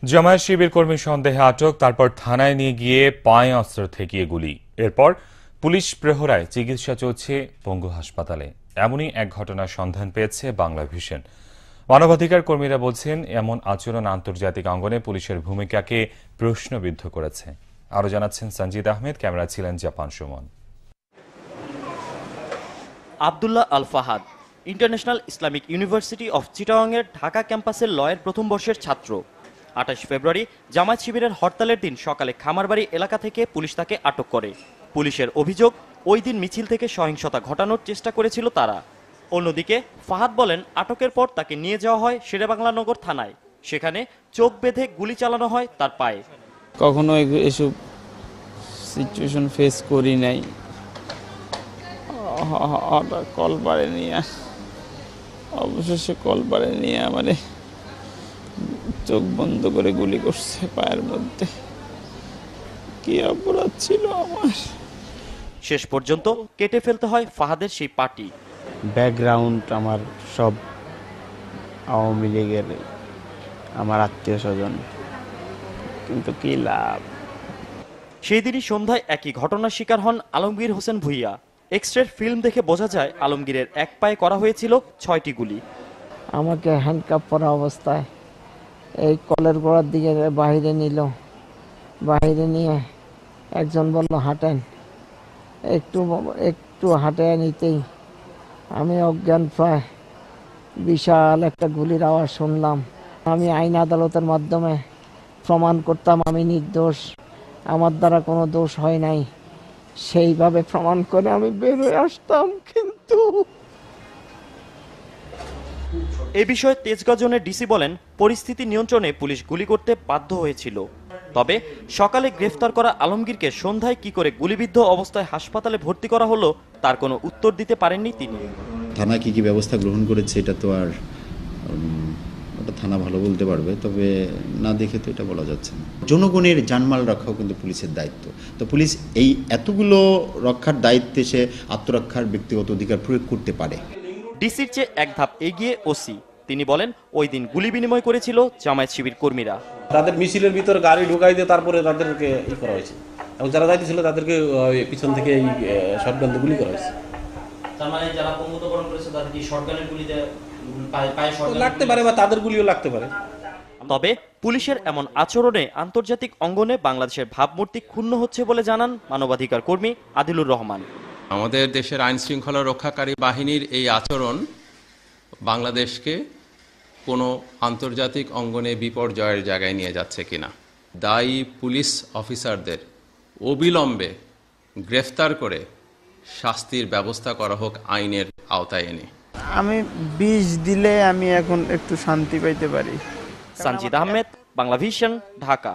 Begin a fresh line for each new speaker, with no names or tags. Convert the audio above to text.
জামায়াত শিবির কর্মী সন্দেহে আটক, তারপর থানায় নিয়ে গিয়ে পায়ে অস্ত্র ঠেকিয়ে গুলি। এরপর পুলিশ প্রহরায় চিকিৎসা চলছে পঙ্গু হাসপাতালে। এমনই এক ঘটনার সন্ধান পেয়েছে বাংলা ভিশন। মানবাধিকার কর্মীরা বলছেন, এমন আচরণ আন্তর্জাতিক অঙ্গনে পুলিশের ভূমিকাকে প্রশ্নবিদ্ধ করেছে। আরও জানাচ্ছেন সঞ্জিদ আহমেদ, ক্যামেরা ছিলেন Japan Suman.
Abdullah Al Fahad international Islamic university of চিটাগংয়ের ঢাকা ক্যাম্পাসের লয়ের প্রথম বর্ষের ছাত্র। ২৮ ফেব্রুয়ারি জামায়াত শিবিরের হরতালের দিন সকালে খামারবাড়ি এলাকা থেকে পুলিশ তাকে আটক করে। পুলিশের অভিযোগ, ওই দিন মিছিল থেকে সহিংসতা ঘটানোর চেষ্টা করেছিল তারা। অন্যদিকে ফাহাদ বলেন, আটকের পর তাকে নিয়ে যাওয়া হয় শেরেবাংলানগর থানায়। সেখানে চোখ বেঁধে গুলি চালানো হয় তার পায়ে।
কখনো এসব সিচুয়েশন ফেস করি নাই। কলপারে নিয়ে অবশেষে কলপারে নিয়ে আমারে চোখ বন্ধ করে গুলি করছে পায়ের মধ্যে। কি অপরাধ ছিল আমার।
শেষ পর্যন্ত কেটে ফেলতে হয় ফাহাদের সেই পাটি।
ব্যাকগ্রাউন্ড আমার সব আওয়ামী লীগের, আমার আত্মীয় স্বজন, কিন্তু কি লাভ।
সেই দিনই সন্ধ্যায় একই ঘটনার শিকার হন আলমগীর হোসেন ভূঁইয়া। এক্সরের ফিল্ম দেখে বোঝা যায় আলমগীরের এক পায়ে করা হয়েছিল ৬টি গুলি।
আমাকে হ্যান্ডকাপ পরা অবস্থায় এই কলের গোড়ার দিকে বাইরে নিল। বাইরে নিয়ে একজন বলল হাঁটেন, একটু হাঁটে নিতেই আমি অজ্ঞান প্রায় বিশাল একটা গুলির আওয়াজ শুনলাম। আমি আইন আদালতের মাধ্যমে প্রমাণ করতাম আমি নির্দোষ, আমার দ্বারা কোনো দোষ হয় নাই, সেইভাবে প্রমাণ করে আমি বের হয়ে আসতাম। কিন্তু
এ বিষয়ে তেজগাঁ জোনের ডিসি বলেন, পরিস্থিতি নিয়ন্ত্রণে পুলিশ গুলি করতে বাধ্য হয়েছিল। তবে সকালে গ্রেফতার করা আলমগীরকে সন্ধ্যায় কি করে গুলিবিদ্ধ অবস্থায় হাসপাতালে ভর্তি করা হলো তার কোনো উত্তর দিতে পারেননি তিনি।
থানা কি ব্যবস্থা গ্রহণ করেছে এটা তো আর ওটা থানা ভালো বলতে পারবে, তবে না দেখে তো এটা বলা যাচ্ছে না। জনগণের জানমাল রক্ষাও কিন্তু পুলিশের দায়িত্ব। তো পুলিশ এই এতগুলো রক্ষার দায়িত্বে সে আত্মরক্ষার ব্যক্তিগত অধিকার প্রয়োগ করতে পারে।
ডিসির চেয়ে এক ধাপ এগিয়ে ওসি। তিনি বলেন, ওই দিন গুলি বিনিময় করেছিল জামায়াত শিবির কর্মীরা।
তাদের মিছিলের ভিতর গাড়ি ঢুকাই দিয়ে তারপরে তাদেরকে করা হয়েছে, এবং যারা যাইতেছিল তাদেরকে পিছন থেকে এই শটগান দিয়ে গুলি করা হয়েছে।
তার মানে যারা পঙ্গুত্বকরণ করেছে তাদের কি শটগানের গুলিতে পায়ে
লাগতে পারে বা তাদের গুলিও লাগতে পারে।
তবে পুলিশের এমন আচরণে আন্তর্জাতিক অঙ্গনে বাংলাদেশের ভাবমূর্তি ক্ষুণ্ণ হচ্ছে বলে জানান মানবাধিকার কর্মী আদিলুর রহমান।
আমাদের দেশের আইন শৃঙ্খলা রক্ষাকারী বাহিনীর এই আচরণ বাংলাদেশকে কোনো আন্তর্জাতিক অঙ্গনে বিপর্যয়ের জায়গায় নিয়ে যাচ্ছে কিনা। দায়ী পুলিশ অফিসারদের অবিলম্বে গ্রেফতার করে শাস্তির ব্যবস্থা করা হোক আইনের আওতায় এনে।
আমি ২০ দিলে আমি এখন একটু শান্তি পাইতে পারি।
সঞ্জিদ আহমেদ, বাংলা ভিশন, ঢাকা।